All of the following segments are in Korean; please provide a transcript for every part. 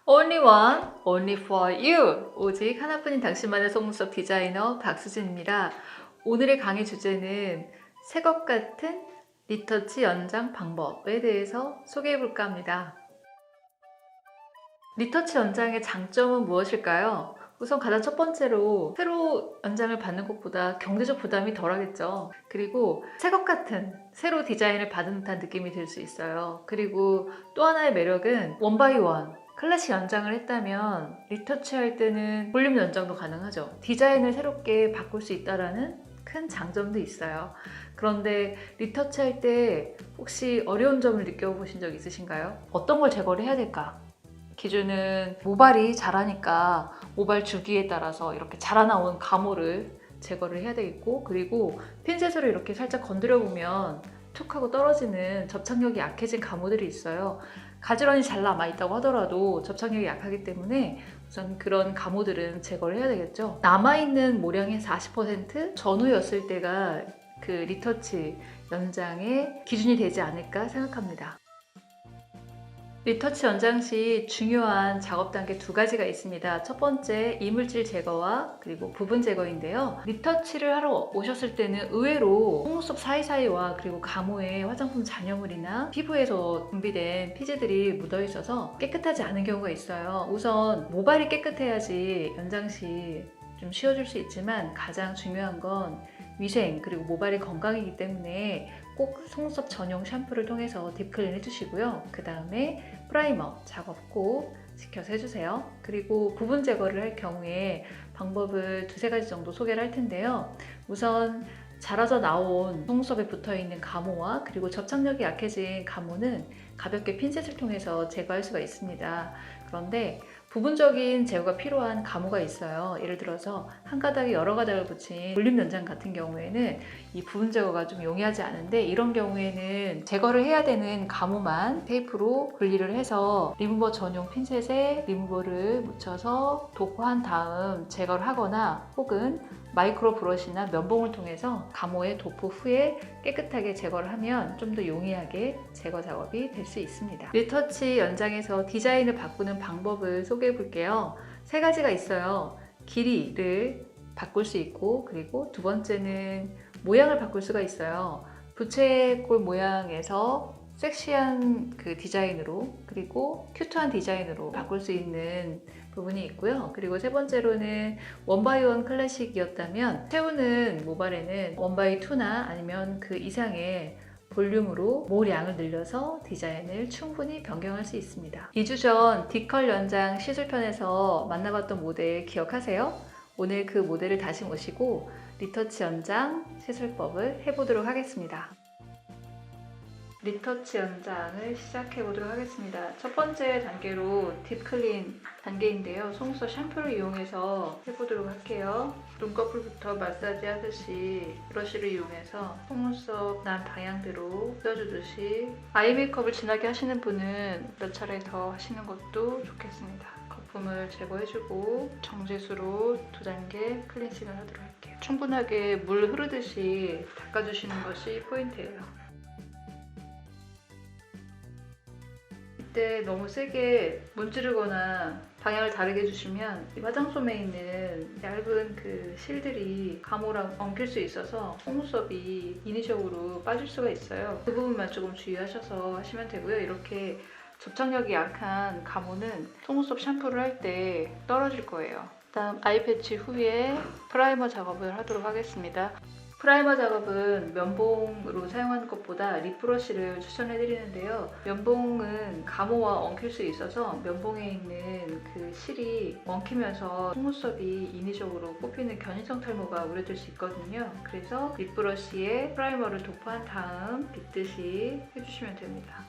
Only one, only for you. 오직 하나뿐인 당신만의 속눈썹 디자이너 박수진입니다. 오늘의 강의 주제는 새 것 같은 리터치 연장 방법에 대해서 소개해 볼까 합니다. 리터치 연장의 장점은 무엇일까요? 우선 가장 첫 번째로 새로 연장을 받는 것보다 경제적 부담이 덜하겠죠. 그리고 새 것 같은 새로 디자인을 받은 듯한 느낌이 들 수 있어요. 그리고 또 하나의 매력은 원바이원 클래식 연장을 했다면 리터치 할 때는 볼륨 연장도 가능하죠. 디자인을 새롭게 바꿀 수 있다는 큰 장점도 있어요. 그런데 리터치 할 때 혹시 어려운 점을 느껴보신 적 있으신가요? 어떤 걸 제거를 해야 될까? 기준은 모발이 자라니까 모발 주기에 따라서 이렇게 자라나온 가모를 제거를 해야 되겠고, 그리고 핀셋으로 이렇게 살짝 건드려 보면 툭 하고 떨어지는 접착력이 약해진 가모들이 있어요. 가지런히 잘 남아있다고 하더라도 접착력이 약하기 때문에 우선 그런 가모들은 제거를 해야 되겠죠. 남아있는 모량의 40% 전후였을 때가 그 리터치 연장의 기준이 되지 않을까 생각합니다. 리터치 연장 시 중요한 작업 단계 두 가지가 있습니다. 첫 번째, 이물질 제거와 그리고 부분 제거인데요. 리터치를 하러 오셨을 때는 의외로 속눈썹 사이사이와 그리고 가모에 화장품 잔여물이나 피부에서 분비된 피지들이 묻어 있어서 깨끗하지 않은 경우가 있어요. 우선 모발이 깨끗해야지 연장 시 좀 쉬워질 수 있지만 가장 중요한 건 위생 그리고 모발이 건강이기 때문에 꼭 속눈썹 전용 샴푸를 통해서 딥클린 해주시고요. 그 다음에 프라이머 작업 꼭 지켜서 해주세요. 그리고 부분 제거를 할 경우에 방법을 두세 가지 정도 소개를 할 텐데요. 우선 자라서 나온 속눈썹에 붙어있는 가모와 그리고 접착력이 약해진 가모는 가볍게 핀셋을 통해서 제거할 수가 있습니다. 그런데 부분적인 제거가 필요한 가모가 있어요. 예를 들어서 한 가닥에 여러 가닥을 붙인 볼륨 연장 같은 경우에는 이 부분 제거가 좀 용이하지 않은데, 이런 경우에는 제거를 해야 되는 가모만 테이프로 분리를 해서 리무버 전용 핀셋에 리무버를 묻혀서 도포한 다음 제거를 하거나, 혹은 마이크로 브러쉬나 면봉을 통해서 가모에 도포 후에 깨끗하게 제거를 하면 좀 더 용이하게 제거 작업이 될 수 있습니다. 리터치 연장에서 디자인을 바꾸는 방법을 소개해 볼게요. 세 가지가 있어요. 길이를 바꿀 수 있고, 그리고 두 번째는 모양을 바꿀 수가 있어요. 부채꼴 모양에서 섹시한 그 디자인으로, 그리고 큐트한 디자인으로 바꿀 수 있는 부분이 있고요. 그리고 세 번째로는 원바이원 클래식이었다면 채우는 모발에는 원바이2나 아니면 그 이상의 볼륨으로 모량을 늘려서 디자인을 충분히 변경할 수 있습니다. 2주 전 D컬 연장 시술편에서 만나봤던 모델 기억하세요? 오늘 그 모델을 다시 모시고 리터치 연장 시술법을 해보도록 하겠습니다. 리터치 연장을 시작해 보도록 하겠습니다. 첫 번째 단계로 딥클린 단계인데요. 속눈썹 샴푸를 이용해서 해보도록 할게요. 눈꺼풀부터 마사지 하듯이 브러쉬를 이용해서 속눈썹 난 방향대로 뜯어주듯이, 아이 메이크업을 진하게 하시는 분은 몇 차례 더 하시는 것도 좋겠습니다. 거품을 제거해주고 정제수로 2단계 클렌징을 하도록 할게요. 충분하게 물 흐르듯이 닦아주시는 것이 포인트예요. 이때 너무 세게 문지르거나 방향을 다르게 해주시면 화장솜에 있는 얇은 그 실들이 가모랑 엉킬 수 있어서 속눈썹이 인위적으로 빠질 수가 있어요. 그 부분만 조금 주의하셔서 하시면 되고요. 이렇게 접착력이 약한 가모는 속눈썹 샴푸를 할 때 떨어질 거예요. 다음 아이 패치 후에 프라이머 작업을 하도록 하겠습니다. 프라이머 작업은 면봉으로 사용하는 것보다 립브러쉬를 추천해 드리는데요. 면봉은 가모와 엉킬 수 있어서 면봉에 있는 그 실이 엉키면서 속눈썹이 인위적으로 뽑히는 견인성 탈모가 우려될 수 있거든요. 그래서 립브러쉬에 프라이머를 도포한 다음 빗듯이 해주시면 됩니다.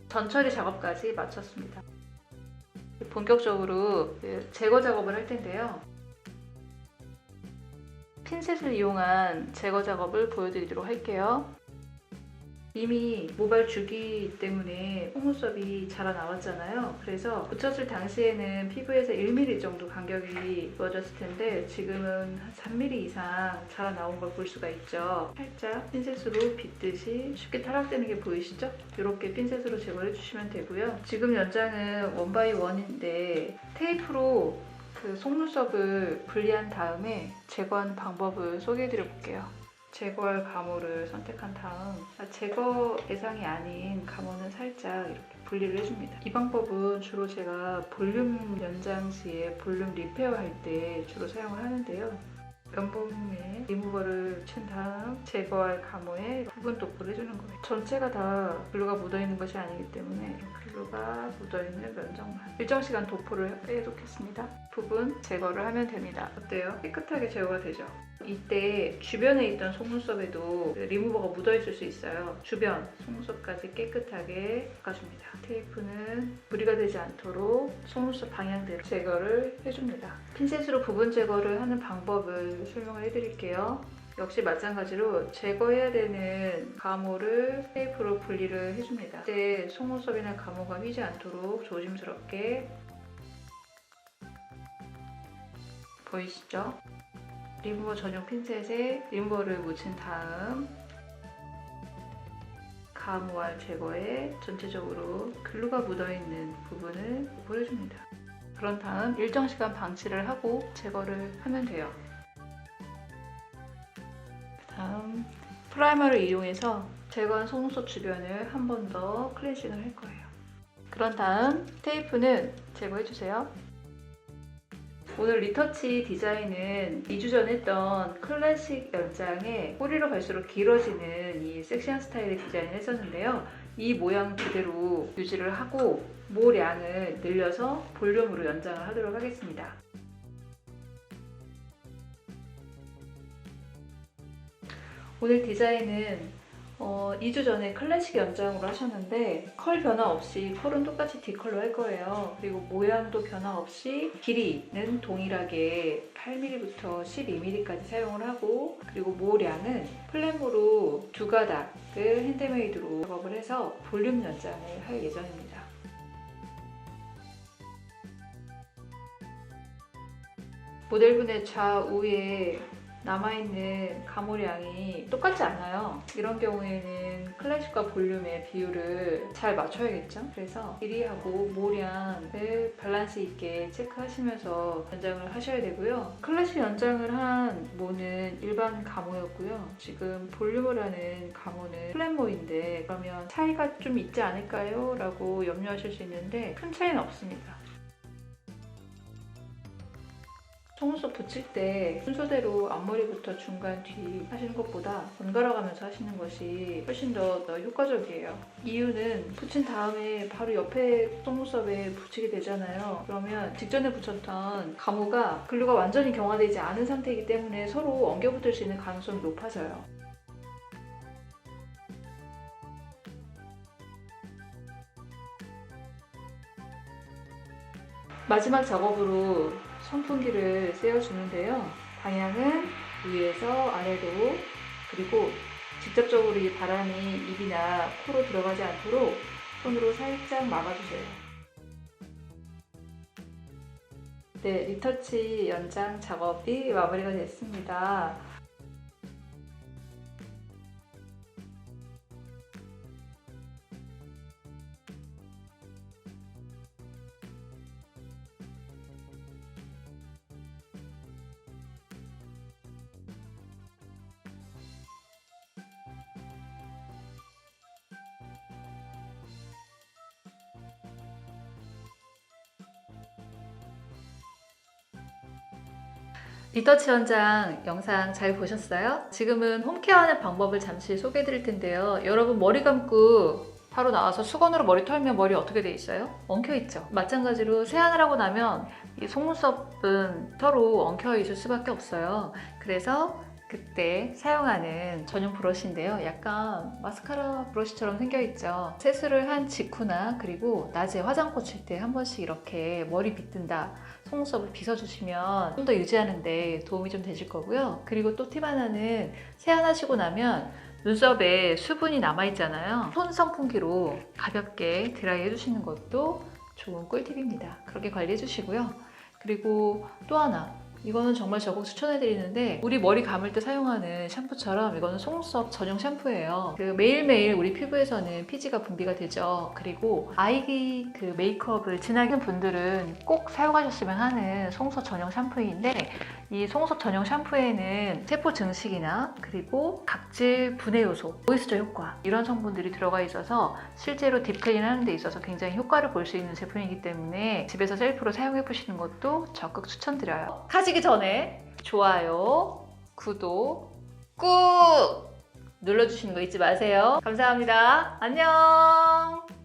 전처리 작업까지 마쳤습니다. 본격적으로 제거 작업을 할 텐데요. 핀셋을 이용한 제거 작업을 보여드리도록 할게요. 이미 모발 주기 때문에 속눈썹이 자라나왔잖아요. 그래서 붙였을 당시에는 피부에서 1mm 정도 간격이 이루어졌을 텐데 지금은 한 3mm 이상 자라나온 걸 볼 수가 있죠. 살짝 핀셋으로 빗듯이 쉽게 탈락되는 게 보이시죠? 이렇게 핀셋으로 제거해 주시면 되고요. 지금 연장은 원바이 원인데 테이프로 그 속눈썹을 분리한 다음에 제거하는 방법을 소개해 드려 볼게요. 제거할 가모를 선택한 다음 제거 대상이 아닌 가모는 살짝 이렇게 분리를 해줍니다. 이 방법은 주로 제가 볼륨 연장 시에 볼륨 리페어 할 때 주로 사용을 하는데요. 면봉에 리무버를 친 다음 제거할 가모에 부분 도포를 해주는 거예요. 전체가 다 글루가 묻어있는 것이 아니기 때문에 글루가 묻어있는 면적만 일정 시간 도포를 해놓겠습니다. 부분 제거를 하면 됩니다. 어때요? 깨끗하게 제거가 되죠? 이때 주변에 있던 속눈썹에도 리무버가 묻어있을 수 있어요. 주변 속눈썹까지 깨끗하게 닦아줍니다. 테이프는 무리가 되지 않도록 속눈썹 방향대로 제거를 해줍니다. 핀셋으로 부분 제거를 하는 방법을 설명을 해드릴게요. 역시 마찬가지로 제거해야 되는 가모를 테이프로 분리를 해줍니다. 이때 속눈썹이나 가모가 휘지 않도록 조심스럽게 보이시죠? 리무버 전용 핀셋에 리무버를 묻힌 다음 가모알 제거에 전체적으로 글루가 묻어있는 부분을 보여줍니다. 그런 다음 일정 시간 방치를 하고 제거를 하면 돼요. 다음 프라이머를 이용해서 제거한 속눈썹 주변을 한 번 더 클렌징을 할 거예요. 그런 다음 테이프는 제거해주세요. 오늘 리터치 디자인은 2주 전 했던 클래식 연장에 꼬리로 갈수록 길어지는 이 섹시한 스타일의 디자인을 했었는데요. 이 모양 그대로 유지를 하고 모량을 늘려서 볼륨으로 연장을 하도록 하겠습니다. 오늘 디자인은 2주 전에 클래식 연장으로 하셨는데 컬 변화 없이 컬은 똑같이 D컬로 할 거예요. 그리고 모양도 변화 없이 길이는 동일하게 8mm부터 12mm까지 사용을 하고 그리고 모량은 플랫으로 2가닥을 핸드메이드로 작업을 해서 볼륨 연장을 할 예정입니다. 모델분의 좌우에 남아있는 가모량이 똑같지 않아요. 이런 경우에는 클래식과 볼륨의 비율을 잘 맞춰야겠죠. 그래서 길이하고 모량을 밸런스 있게 체크하시면서 연장을 하셔야 되고요. 클래식 연장을 한 모는 일반 가모였고요. 지금 볼륨을 하는 가모는 플랫모인데 그러면 차이가 좀 있지 않을까요? 라고 염려하실 수 있는데 큰 차이는 없습니다. 속눈썹 붙일 때 순서대로 앞머리부터 중간, 뒤 하시는 것보다 번갈아 가면서 하시는 것이 훨씬 더 효과적이에요. 이유는 붙인 다음에 바로 옆에 속눈썹에 붙이게 되잖아요. 그러면 직전에 붙였던 가모가 글루가 완전히 경화되지 않은 상태이기 때문에 서로 엉겨붙을 수 있는 가능성이 높아져요. 마지막 작업으로 선풍기를 쐬어주는데요. 방향은 위에서 아래로 그리고 직접적으로 이 바람이 입이나 코로 들어가지 않도록 손으로 살짝 막아주세요. 네, 리터치 연장 작업이 마무리가 됐습니다. 리터치 연장 영상 잘 보셨어요? 지금은 홈케어하는 방법을 잠시 소개해 드릴 텐데요. 여러분 머리 감고 바로 나와서 수건으로 머리 털면 머리 어떻게 돼 있어요? 엉켜 있죠? 마찬가지로 세안을 하고 나면 이 속눈썹은 서로 엉켜 있을 수밖에 없어요. 그래서 그때 사용하는 전용 브러쉬인데요. 약간 마스카라 브러쉬처럼 생겨있죠. 세수를 한 직후나 그리고 낮에 화장코 칠 때 한 번씩 이렇게 머리 빗든다 속눈썹을 빗어주시면 좀 더 유지하는 데 도움이 좀 되실 거고요. 그리고 또 팁 하나는 세안하시고 나면 눈썹에 수분이 남아있잖아요. 손 선풍기로 가볍게 드라이 해주시는 것도 좋은 꿀팁입니다. 그렇게 관리해 주시고요. 그리고 또 하나, 이거는 정말 적극 추천해드리는데, 우리 머리 감을 때 사용하는 샴푸처럼 이거는 속눈썹 전용 샴푸예요. 매일매일 우리 피부에서는 피지가 분비가 되죠. 그리고 아이 메이크업을 진하게 하는 분들은 꼭 사용하셨으면 하는 속눈썹 전용 샴푸인데, 이 속눈썹 전용 샴푸에는 세포 증식이나 그리고 각질 분해 요소, 모이스처 효과 이런 성분들이 들어가 있어서 실제로 딥클린 하는 데 있어서 굉장히 효과를 볼 수 있는 제품이기 때문에 집에서 셀프로 사용해 보시는 것도 적극 추천드려요. 하시기 전에 좋아요, 구독 꾹 눌러주시는 거 잊지 마세요. 감사합니다. 안녕.